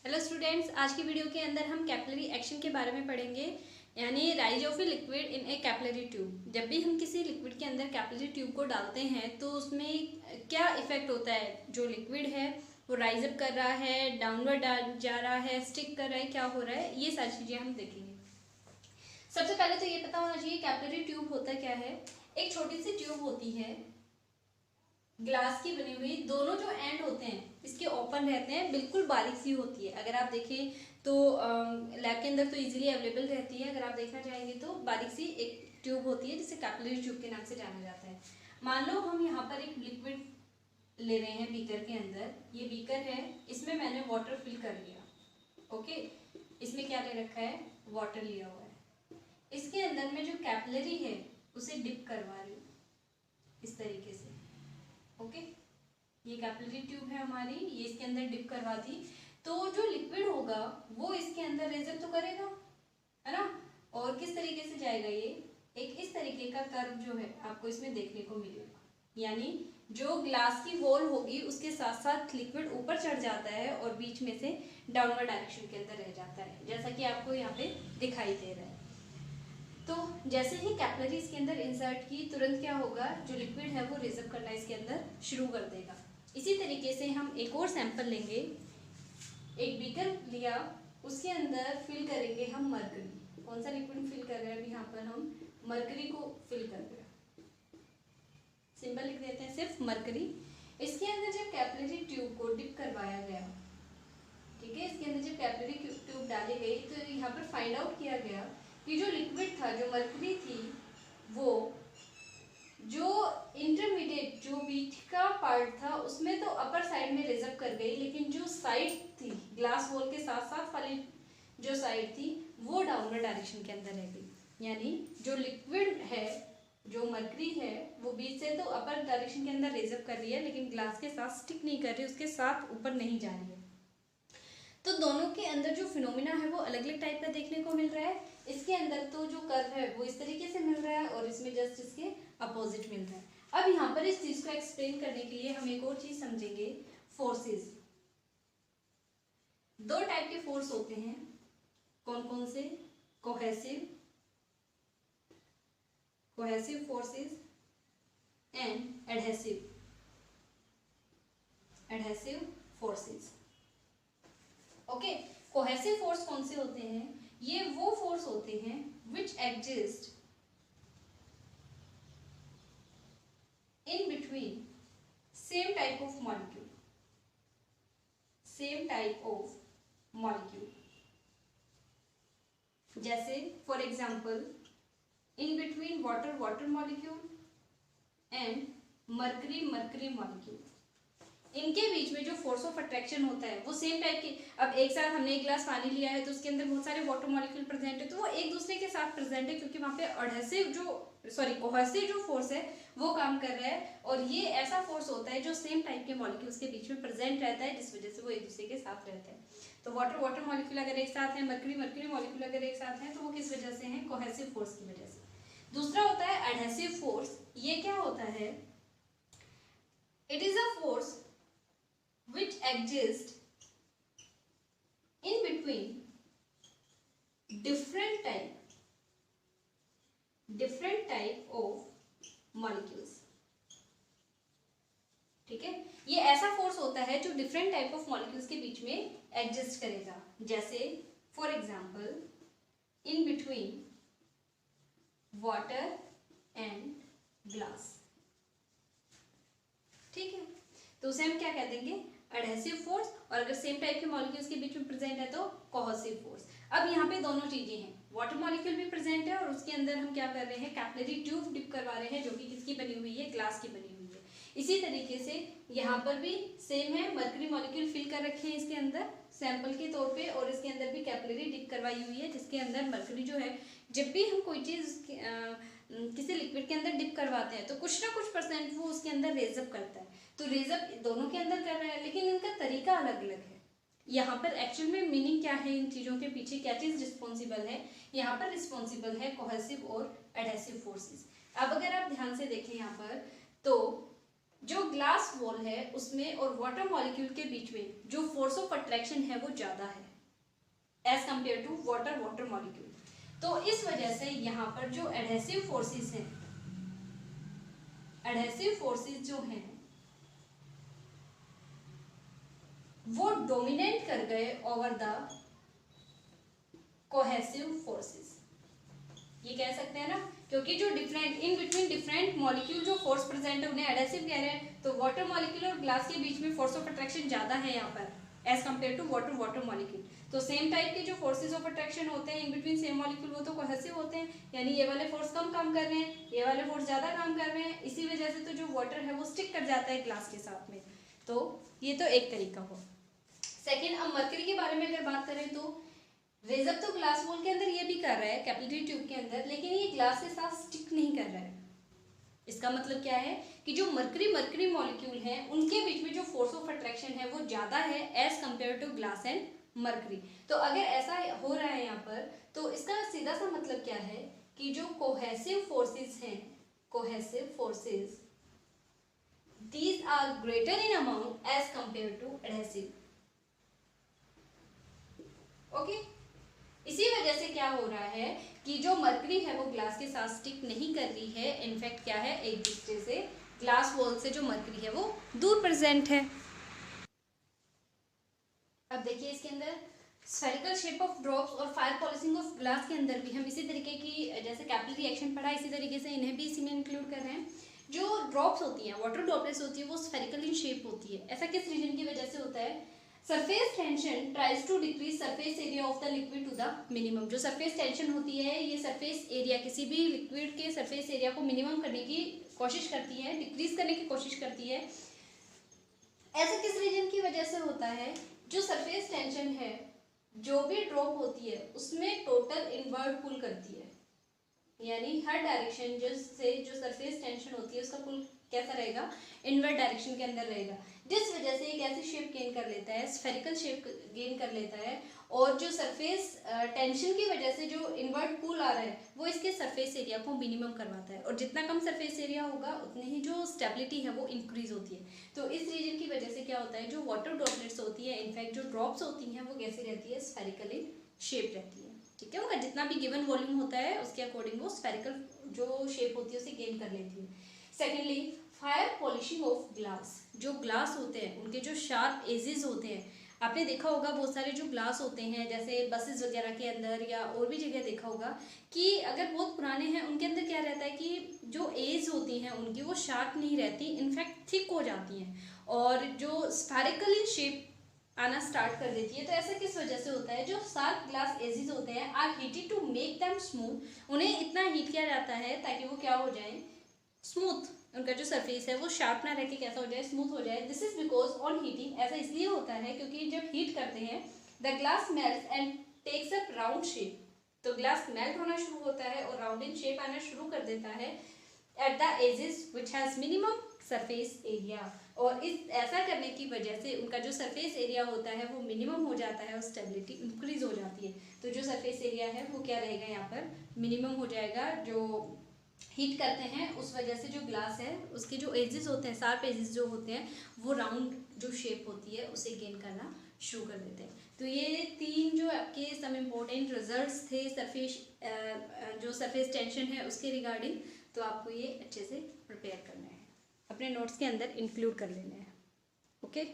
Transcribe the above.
Hello students, आज की video के अंदर हम कैपिलरी एक्शन के बारे में पढ़ेंगे, यानी rise of a liquid in A capillary tube. जब भी हम किसी लिक्विड के अंदर कैपिलरी ट्यूब को डालते हैं तो उसमें क्या इफेक्ट होता है। जो लिक्विड है वो राइज अप कर रहा है, डाउनवर्ड जा रहा है, स्टिक कर रहा है, क्या हो रहा है, ये सारी चीज़ें हम देखेंगे। सबसे पहले तो ये पता होना चाहिए कैपिलरी ट्यूब होता क्या है। एक छोटी सी ट्यूब होती है ग्लास की बनी हुई, दोनों जो एंड होते हैं इसके ओपन रहते हैं, बिल्कुल बारीक सी होती है। अगर आप देखें तो लैब के अंदर तो इजीली अवेलेबल रहती है। अगर आप देखना चाहेंगे तो बारीक सी एक ट्यूब होती है जिसे कैपिलरी ट्यूब के नाम से जाना जाता है। मान लो हम यहाँ पर एक लिक्विड ले रहे हैं बीकर के अंदर। ये बीकर है, इसमें मैंने वाटर फिल कर लिया। ओके, इसमें क्या ले रखा है, वाटर लिया हुआ है। इसके अंदर में जो कैपिलरी है उसे डिप करवा रही हूँ इस तरीके से। ओके, ये कैपिलरी ट्यूब है हमारी, ये इसके अंदर डिप करवा दी तो जो लिक्विड होगा वो इसके अंदर रेजर तो करेगा, है ना। और किस तरीके से जाएगा, ये एक इस तरीके का कर्व जो है आपको इसमें देखने को मिलेगा। यानी जो ग्लास की वॉल होगी उसके साथ साथ लिक्विड ऊपर चढ़ जाता है और बीच में से डाउनवर्ड डायरेक्शन के अंदर रह जाता है, जैसा कि आपको यहाँ पे दिखाई दे रहा है। तो जैसे ही कैपिलरी इसके अंदर इंसर्ट की, तुरंत क्या होगा, जो लिक्विड है वो रेजअप करना इसके अंदर शुरू कर देगा। इसी तरीके से हम एक और सैंपल लेंगे। एक बीकर लिया, उसके अंदर फिल करेंगे हम मरकरी। कौन सा लिक्विड फिल कर रहे हैं, अभी यहाँ पर हम मरकरी को फिल कर रहे हैं। सिंबल लिख देते हैं सिर्फ मरकरी। इसके अंदर जब कैपिलरी ट्यूब को डिप करवाया गया, ठीक है, इसके अंदर जब कैपिलरी ट्यूब डाली गई तो यहाँ पर फाइंड आउट किया गया कि जो लिक्विड था, जो मरकरी थी, वो जो इंटरमीडिएट जो बीच का पार्ट था उसमें तो अपर साइड में रेजअप कर गई, लेकिन जो साइड थी ग्लास वॉल के साथ साथ वाली जो साइड थी वो डाउनवर्ड डायरेक्शन के अंदर रह गई। यानी जो लिक्विड है, जो मरकरी है, वो बीच से तो अपर डायरेक्शन के अंदर रेजअप कर रही है, लेकिन ग्लास के साथ स्टिक नहीं कर रही, उसके साथ ऊपर नहीं जा रही है। तो दोनों के अंदर जो फिनोमिना है वो अलग अलग टाइप का देखने को मिल रहा है। इसके अंदर तो जो कर्व है वो इस तरीके से मिल रहा है और इसमें जस्ट इसके अपोजिट मिल रहा है। अब यहाँ पर इस चीज को एक्सप्लेन करने के लिए हम एक और चीज समझेंगे, फोर्सेस। दो टाइप के फोर्स होते हैं, कौन कौन से, cohesive forces and adhesive forces. Okay, cohesive force कौन से होते हैं, ये वो फोर्स होते हैं which exist in between same type of molecule. जैसे for example in between water molecule and mercury molecule, इनके बीच में जो फोर्स ऑफ अट्रैक्शन होता है वो सेम टाइप के। अब एक साथ हमने एक गिलास पानी लिया है तो उसके अंदर बहुत सारे वाटर मॉलिक्यूल प्रेजेंट है, तो वो एक दूसरे के साथ प्रेजेंट है क्योंकि वहाँ पे कोहेसिव जो फोर्स है वो काम कर रहा है। और ये ऐसा फोर्स होता है जो सेम टाइप के मॉलिक्यूल्स के बीच में प्रेजेंट रहता है, जिस वजह से वो एक दूसरे के साथ रहते हैं। तो वाटर मॉलिक्यूल अगर एक साथ है, मरकरी मॉलिक्यूल अगर एक साथ है, तो वो किस वजह से है, कोहेसिव फोर्स की वजह से। दूसरा होता है एडहेसिव फोर्स। ये क्या होता है, it is a force which exist in between different type of molecules। ठीक है, ये ऐसा फोर्स होता है जो डिफरेंट टाइप ऑफ मॉलिक्यूल्स के बीच में एग्जिस्ट करेगा। जैसे for example in between water and glass. ठीक है, तो उसे हम क्या कह देंगे, एडहेसिव फोर्स। और अगर सेम टाइप के मॉलिक्यूल्स के बीच में प्रेजेंट है तो कोहेसिव फोर्स। अब यहाँ पे दोनों चीजें हैं, वाटर मॉलिक्यूल भी प्रेजेंट है और उसके अंदर हम क्या कर रहे हैं, कैपिलरी ट्यूब डिप करवा रहे हैं, जो कि किसकी बनी हुई है, ग्लास की बनी हुई है। इसी तरीके से यहाँ पर भी सेम है, मरकरी मॉलिक्यूल फिल कर रखे हैं इसके अंदर सैंपल के तौर पे, और इसके अंदर भी कैपिलरी डिप करवाई हुई है, जिसके अंदर मरकरी जो है, जब भी हम कोई चीज किसी लिक्विड के अंदर डिप करवाते हैं तो कुछ ना कुछ परसेंट वो उसके अंदर रेजअप करता है। तो रेजअप दोनों के अंदर कर रहा है, लेकिन इनका तरीका अलग अलग है। यहाँ पर एक्चुअल में मीनिंग क्या है, इन चीजों के पीछे क्या चीज रिस्पॉन्सिबल है, यहाँ पर रिस्पॉन्सिबल है कोहेसिव और एडहेसिव फोर्सेस। अब अगर आप ध्यान से देखें यहाँ पर, तो जो ग्लास वॉल है उसमें और वाटर मॉलिक्यूल के बीच में जो फोर्स ऑफ अट्रैक्शन है वो ज्यादा है as compared to water molecule. तो इस वजह से यहाँ पर जो एडहेसिव फोर्सेस हैं, एडहेसिव फोर्सेस जो हैं वो डोमिनेट कर गए ओवर द कोहेसिव फोर्सेस। ये कह सकते हैं ना, क्योंकि जो different in between different molecule जो फोर्स प्रेजेंट है उन्हें एडहेसिव कह रहे हैं। तो वाटर मॉलिक्यूल और ग्लास के बीच में फोर्स ऑफ अट्रैक्शन ज्यादा है यहाँ पर as compared to water molecule. तो सेम टाइप के जो फोर्सेस ऑफ अट्रैक्शन होते हैं इन बिटवीन सेम मॉलिक्यूल वो तो कोहेसिव होते हैं, यानी ये वाले फोर्स कम काम कर रहे हैं, ये वाले फोर्स ज्यादा काम कर रहे हैं। इसी वजह से तो जो वाटर है वो स्टिक कर जाता है ग्लास के साथ में। तो ये तो एक तरीका हो। सेकेंड, अब मरकरी के बारे में अगर बात करें तो रेजर तो ग्लास वॉल के अंदर ये भी कर रहा है कैपिलरी ट्यूब के अंदर, लेकिन ये ग्लास के साथ स्टिक नहीं कर रहा है। इसका मतलब क्या है कि जो मरकरी मॉलिक्यूल हैं उनके बीच में जो फोर्स ऑफ अट्रैक्शन है वो ज्यादा है as compared to glass and mercury. तो अगर ऐसा हो रहा है यहाँ पर तो इसका सीधा सा मतलब क्या है कि जो कोहेसिव फोर्सेस हैं, cohesive forces these are greater in amount as compared to adhesive. Okay, इसी वजह से क्या हो रहा है कि जो मरकरी है वो ग्लास के साथ स्टिक नहीं कर रही है, इनफैक्ट क्या है एक दूसरे से ग्लास वॉल से जो मरकरी है वो दूर प्रेजेंट है। अब देखिए इसके अंदर स्फेरिकल शेप ऑफ ड्रॉप्स और फायर पॉलिशिंग ऑफ ग्लास के अंदर भी हम इसी तरीके की जैसे कैपिलरी रिएक्शन पढ़ा इसी तरीके से इन्हें भी इसी में इंक्लूड कर रहे हैं। जो ड्रॉप्स होती हैं, वाटर ड्रॉपलेट्स होती है, वो स्फेरिकल इन शेप होती है। ऐसा किस रीजन की वजह से होता है? Surface tension tries to decrease surface area of the liquid to the minimum. जो सरफेस टेंशन होती है ये सरफेस एरिया, किसी भी लिक्विड के सरफेस एरिया को मिनिमम करने की कोशिश करती है, डिक्रीज करने की कोशिश करती है। ऐसा किस रीजन की वजह से होता है? जो सरफेस टेंशन है जो भी ड्रॉप होती है उसमें टोटल इनवर्ड पुल करती है, यानी हर डायरेक्शन से जो सरफेस टेंशन होती है उसका पुल कैसा रहेगा? इनवर्ड डायरेक्शन के अंदर रहेगा, जिस वजह से एक ऐसी शेप गेन कर लेता है, स्फेरिकल शेप गेन कर लेता है। और जो सरफेस टेंशन की वजह से जो इनवर्ड पुल आ रहा है वो इसके सरफेस एरिया को मिनिमम करवाता है, और जितना कम सरफेस एरिया होगा उतनी ही जो स्टेबिलिटी है वो इंक्रीज होती है। तो इस रीजन की वजह से क्या होता है, जो वाटर ड्रॉपलेट्स होती है, इनफैक्ट जो ड्रॉप्स होती हैं वो कैसी रहती है? स्फेरिकल इन शेप रहती है। ठीक है, उनका जितना भी गिवन वॉल्यूम होता है उसके अकॉर्डिंग वो स्फेरिकल जो शेप होती है उसे गेन कर लेती है। Secondly, fire polishing of glass. जो ग्लास होते हैं उनके जो शार्प एजेस होते हैं, आपने देखा होगा बहुत सारे जो ग्लास होते हैं जैसे बसेस वगैरह के अंदर या और भी जगह देखा होगा कि अगर बहुत पुराने हैं उनके अंदर क्या रहता है कि जो एज होती हैं उनकी वो शार्प नहीं रहती, इनफैक्ट थिक हो जाती हैं और जो स्फेरिकल इन शेप आना स्टार्ट कर देती है। तो ऐसा किस वजह से होता है? जो शार्प ग्लास एजेस होते हैं are heated to make them smooth. उन्हें इतना हीट किया जाता है ताकि वो क्या हो जाए? स्मूथ। उनका जो सरफेस है वो शार्प ना रह के कैसा हो जाए? स्मूथ हो जाए। This is because on heating, ऐसा इसलिए होता है क्योंकि जब हीट करते हैं the glass melts and takes up round shape. तो ग्लास मेल्ट होना शुरू होता है और राउंड इन शेप आना शुरू कर देता है at the edges which has minimum surface area. और इस ऐसा करने की वजह से उनका जो सरफेस एरिया होता है वो मिनिमम हो जाता है और स्टेबिलिटी इंक्रीज हो जाती है। तो जो सरफेस एरिया है वो क्या रहेगा? यहाँ पर मिनिमम हो जाएगा। जो हीट करते हैं उस वजह से जो ग्लास है उसके जो एजेस होते हैं, शार्प एजेस जो होते हैं वो राउंड जो शेप होती है उसे गेन करना शुरू कर देते हैं। तो ये तीन जो आपके सम इम्पोर्टेंट रिजल्ट्स थे सरफेस जो सरफेस टेंशन है उसके रिगार्डिंग, तो आपको ये अच्छे से प्रिपेयर करना है, अपने नोट्स के अंदर इंक्लूड कर लेना है। ओके।